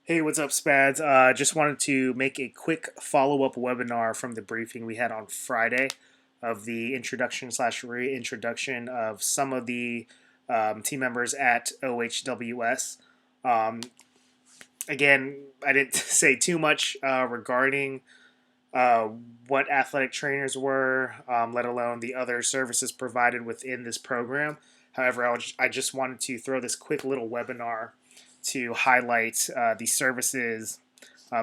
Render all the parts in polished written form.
Hey, what's up, Spads? Just wanted to make a quick follow-up webinar from the briefing we had on Friday of the introduction slash reintroduction of some of the team members at OHWS. Um, Again, I didn't say too much regarding uh, what athletic trainers were, let alone the other services provided within this program. However, I just wanted to throw this quick little webinar to highlight the services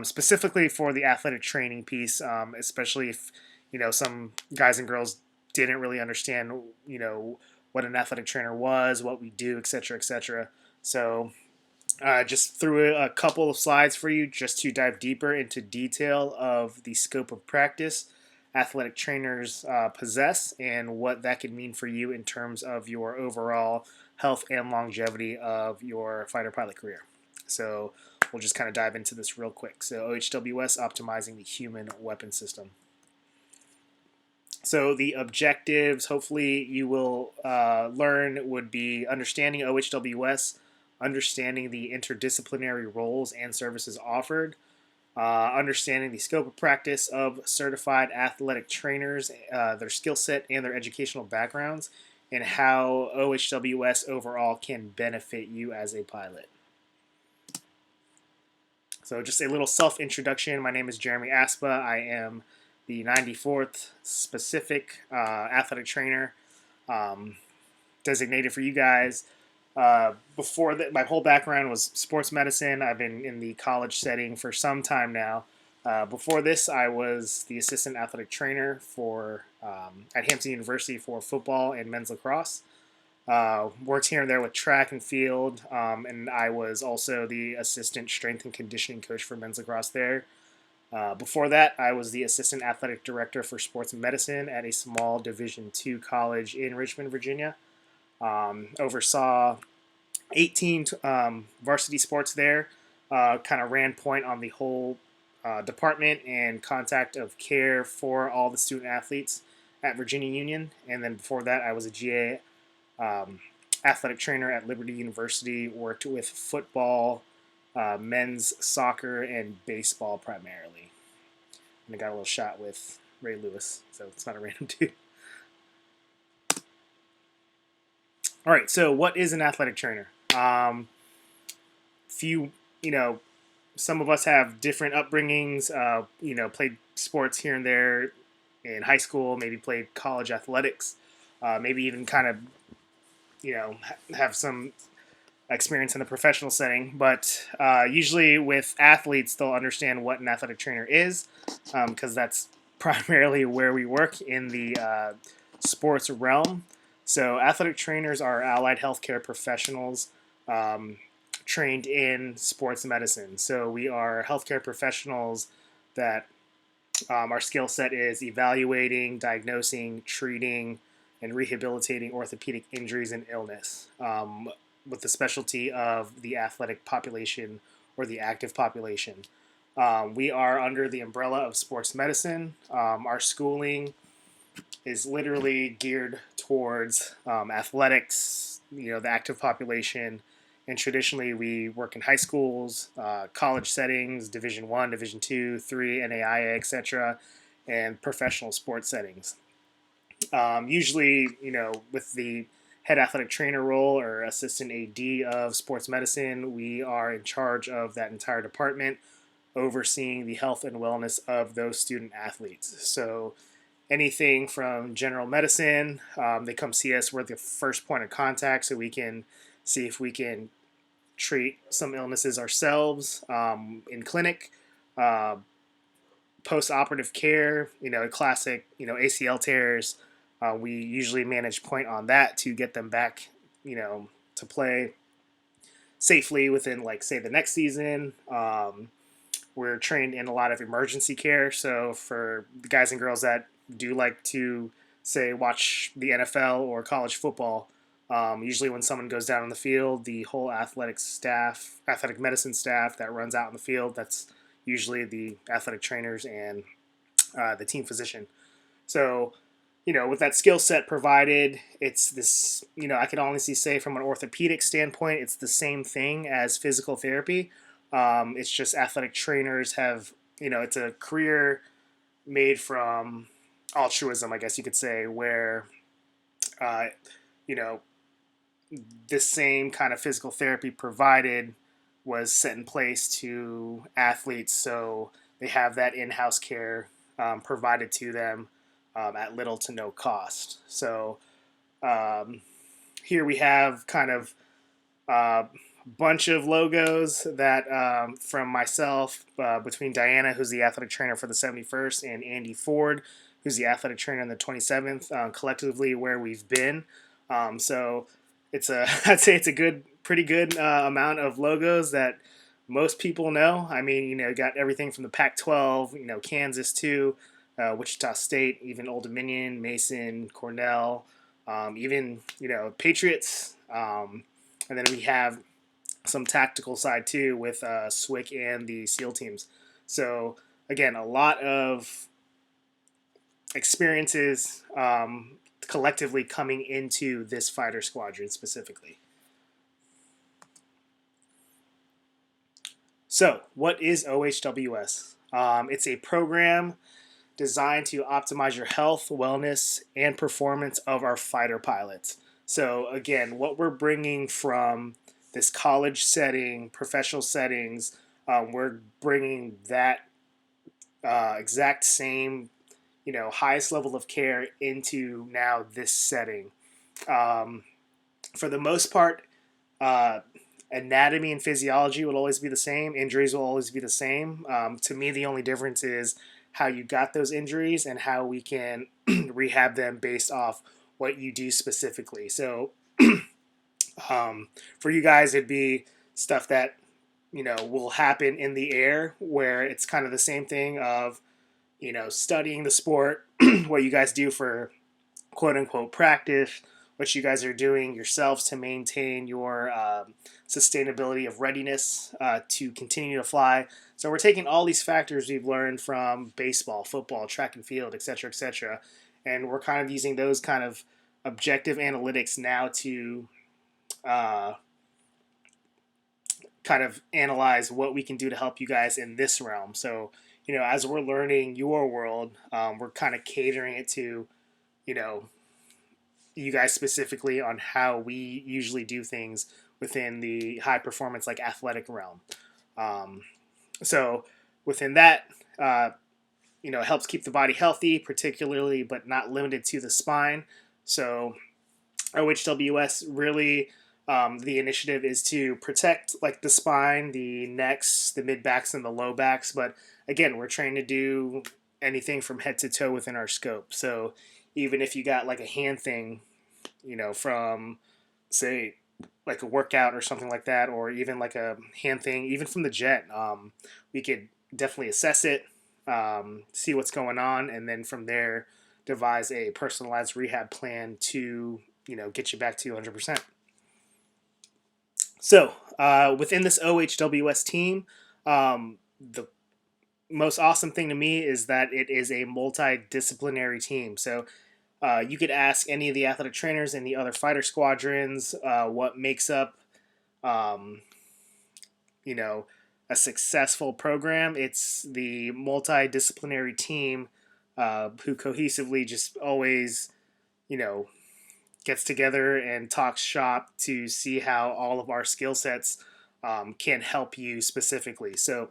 specifically for the athletic training piece, especially if some guys and girls didn't really understand what an athletic trainer was, what we do, etc., etc. So just threw a couple of slides for you just to dive deeper into detail of the scope of practice athletic trainers possess and what that could mean for you in terms of your overall health and longevity of your fighter pilot career. So we'll just kind of dive into this real quick. So OHWS, optimizing the human weapon system. So the objectives, hopefully you will learn, would be understanding OHWS, understanding the interdisciplinary roles and services offered, understanding the scope of practice of certified athletic trainers, their skill set and their educational backgrounds, and how OHWS overall can benefit you as a pilot. So just a little self-introduction. My name is Jeremy Aspa. I am the 94th specific athletic trainer designated for you guys. Before that, my whole background was sports medicine. I've been in the college setting for some time now. Before this, I was the assistant athletic trainer for at Hampton University for football and men's lacrosse. Worked here and there with track and field, and I was also the assistant strength and conditioning coach for men's lacrosse there. Before that, I was the assistant athletic director for sports medicine at a small Division II college in Richmond, Virginia. Oversaw 18 varsity sports there, kind of ran point on the whole department and contact of care for all the student athletes at Virginia Union. And then before that, I was a GA athletic trainer at Liberty University, worked with football, men's soccer, and baseball primarily. And I got a little shot with Ray Lewis, so it's not a random dude. All right, so what is an athletic trainer? Few, some of us have different upbringings. Played sports here and there in high school, maybe played college athletics, maybe even kind of, have some experience in the professional setting. But usually with athletes, they'll understand what an athletic trainer is, because that's primarily where we work in the sports realm. So athletic trainers are allied healthcare professionals trained in sports medicine. So we are healthcare professionals that our skill set is evaluating, diagnosing, treating, and rehabilitating orthopedic injuries and illness, with the specialty of the athletic population or the active population. We are under the umbrella of sports medicine. Our schooling is literally geared towards athletics, the active population. And traditionally, we work in high schools, college settings, Division One, Division Two, Three, NAIA, etc., and professional sports settings. Usually, with the head athletic trainer role or assistant AD of sports medicine, we are in charge of that entire department, overseeing the health and wellness of those student athletes. So anything from general medicine, they come see us. We're the first point of contact, so we can see if we can treat some illnesses ourselves in clinic. Post-operative care, classic, ACL tears. We usually manage point on that to get them back, to play safely within, like, say, the next season. We're trained in a lot of emergency care. So for the guys and girls that do like to, say, watch the NFL or college football, usually when someone goes down on the field, the whole athletic medicine staff that runs out in the field, that's usually the athletic trainers and the team physician. So, with that skill set provided, it's this, I can honestly say from an orthopedic standpoint, it's the same thing as physical therapy. It's just athletic trainers have, it's a career made from altruism, I guess you could say, where, uh, you know, the same kind of physical therapy provided was set in place to athletes, so they have that in-house care provided to them at little to no cost. So um, here we have kind of a bunch of logos that from myself, between Diana, who's the athletic trainer for the 71st, and Andy Ford, who's the athletic trainer in the 27th, collectively where we've been. So it's a, I'd say it's a pretty good amount of logos that most people know. I mean, got everything from the Pac-12, Kansas too, Wichita State, even Old Dominion, Mason, Cornell, even Patriots, and then we have some tactical side too with SWIC and the SEAL teams. So again, a lot of experiences collectively coming into this fighter squadron specifically. So, what is OHWS? It's a program designed to optimize your health, wellness, and performance of our fighter pilots. So, again, what we're bringing from this college setting, professional settings, we're bringing that exact same, highest level of care into now this setting. For the most part, anatomy and physiology will always be the same. Injuries will always be the same. To me, the only difference is how you got those injuries and how we can rehab them based off what you do specifically. So for you guys, it'd be stuff that, will happen in the air, where it's kind of the same thing of, studying the sport, what you guys do for quote unquote practice, what you guys are doing yourselves to maintain your sustainability of readiness to continue to fly. So we're taking all these factors we've learned from baseball, football, track and field, etc., and we're kind of using those kind of objective analytics now to kind of analyze what we can do to help you guys in this realm. So, as we're learning your world, we're kind of catering it to, you guys specifically on how we usually do things within the high performance, like athletic realm. So within that, it helps keep the body healthy, particularly, but not limited to the spine. So OHWS really, the initiative is to protect like the spine, the necks, the mid backs, and the low backs. But again, we're trying to do anything from head to toe within our scope. So even if you got like a hand thing, from say like a workout or something like that, or even like a hand thing, even from the jet, we could definitely assess it, see what's going on, and then from there devise a personalized rehab plan to get you back to 100%. So within this OHWS team, the most awesome thing to me is that it is a multidisciplinary team. So you could ask any of the athletic trainers in the other fighter squadrons what makes up, a successful program. It's the multidisciplinary team who cohesively just always, gets together and talks shop to see how all of our skill sets can help you specifically. So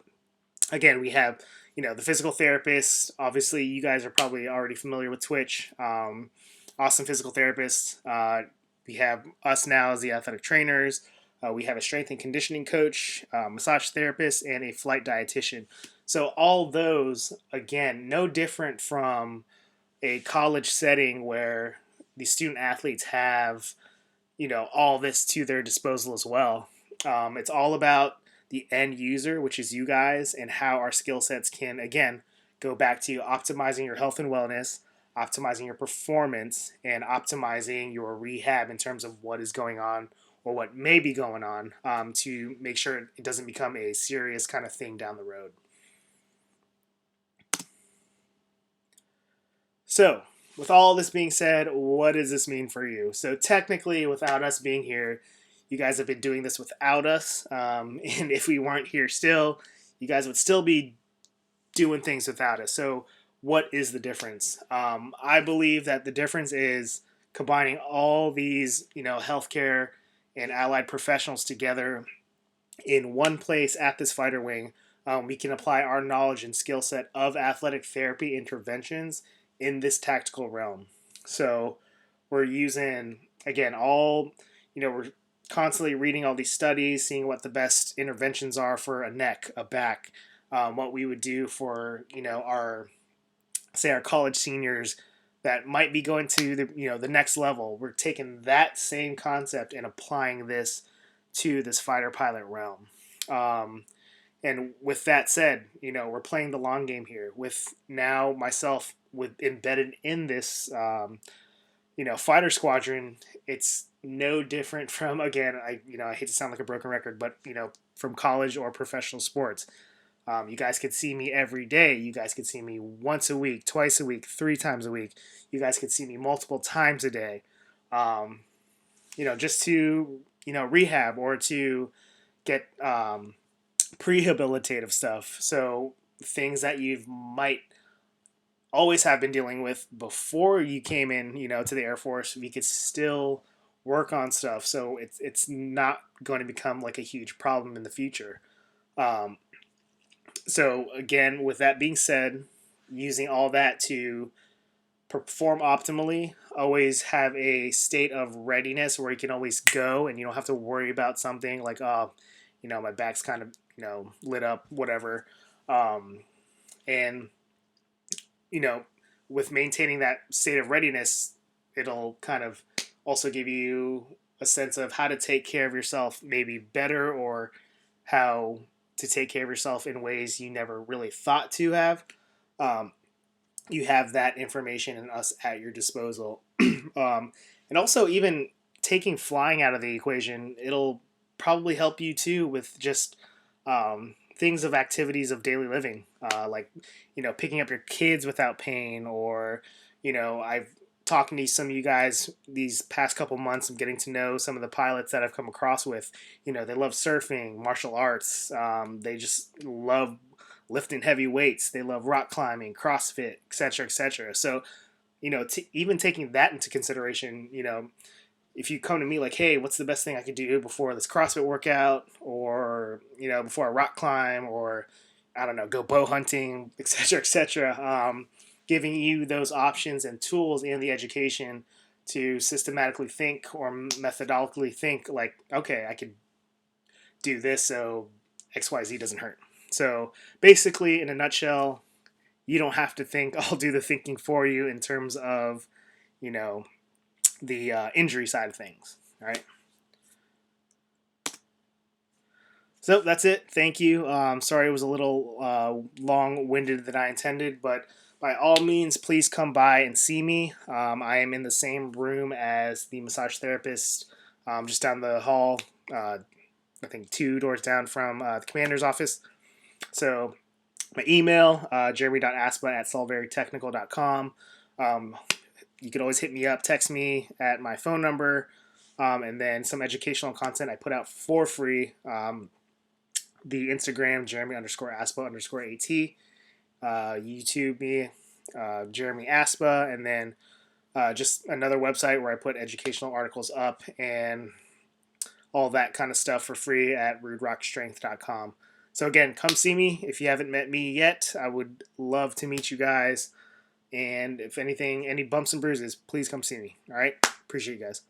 again, we have, the physical therapist. Obviously, you guys are probably already familiar with Twitch. Awesome physical therapist. We have us now as the athletic trainers. We have a strength and conditioning coach, massage therapist, and a flight dietitian. So all those, again, no different from a college setting where the student athletes have, all this to their disposal as well. It's all about the end user, which is you guys, and how our skill sets can, again, go back to optimizing your health and wellness, optimizing your performance, and optimizing your rehab in terms of what is going on or what may be going on, to make sure it doesn't become a serious kind of thing down the road. So, with all this being said, what does this mean for you? So technically, without us being here, You guys have been doing this without us, and if we weren't here still, you guys would still be doing things without us. So what is the difference? I believe that the difference is combining all these, healthcare and allied professionals together in one place at this fighter wing. We can apply our knowledge and skill set of athletic therapy interventions in this tactical realm. So we're using, again, we're constantly reading all these studies, seeing what the best interventions are for a neck, a back, what we would do for, our college seniors that might be going to the next level. We're taking that same concept and applying this to this fighter pilot realm. And with that said, we're playing the long game here. With now myself embedded in this, fighter squadron, it's no different from, again, I hate to sound like a broken record, but from college or professional sports. You guys could see me every day. You guys could see me once a week, twice a week, 3 times a week. You guys could see me multiple times a day. Just to rehab or to get prehabilitative stuff. So things that you might always have been dealing with before you came in, to the Air Force, we could still work on stuff. So it's not going to become like a huge problem in the future. So again, with that being said, using all that to perform optimally, always have a state of readiness where you can always go and you don't have to worry about something like, my back's kind of, lit up, whatever. And, with maintaining that state of readiness, it'll kind of also give you a sense of how to take care of yourself maybe better, or how to take care of yourself in ways you never really thought to have. You have that information and us at your disposal. And also, even taking flying out of the equation, it'll probably help you too with just things of activities of daily living, like picking up your kids without pain, or I've talking to some of you guys these past couple months of getting to know some of the pilots that I've come across with. They love surfing, martial arts. They just love lifting heavy weights. They love rock climbing, CrossFit, etc., etc. So, even taking that into consideration, if you come to me like, hey, what's the best thing I could do before this CrossFit workout, or, before a rock climb, or, I don't know, go bow hunting, etc., etc., giving you those options and tools and the education to systematically think or methodologically think like, okay, I could do this so XYZ doesn't hurt. So basically, in a nutshell, you don't have to think. I'll do the thinking for you in terms of, the injury side of things. All right. So that's it. Thank you. Sorry it was a little long-winded than I intended, but by all means, please come by and see me. I am in the same room as the massage therapist, just down the hall, I think 2 doors down from the commander's office. So my email, jeremy.aspa@solverytechnical.com. You could always hit me up, text me at my phone number, and then some educational content I put out for free. The Instagram, Jeremy_Aspa_AT. YouTube me, Jeremy Aspa, and then just another website where I put educational articles up and all that kind of stuff for free at ruderockstrength.com. So again, come see me. If you haven't met me yet, I would love to meet you guys. And if anything, any bumps and bruises, please come see me. All right? Appreciate you guys.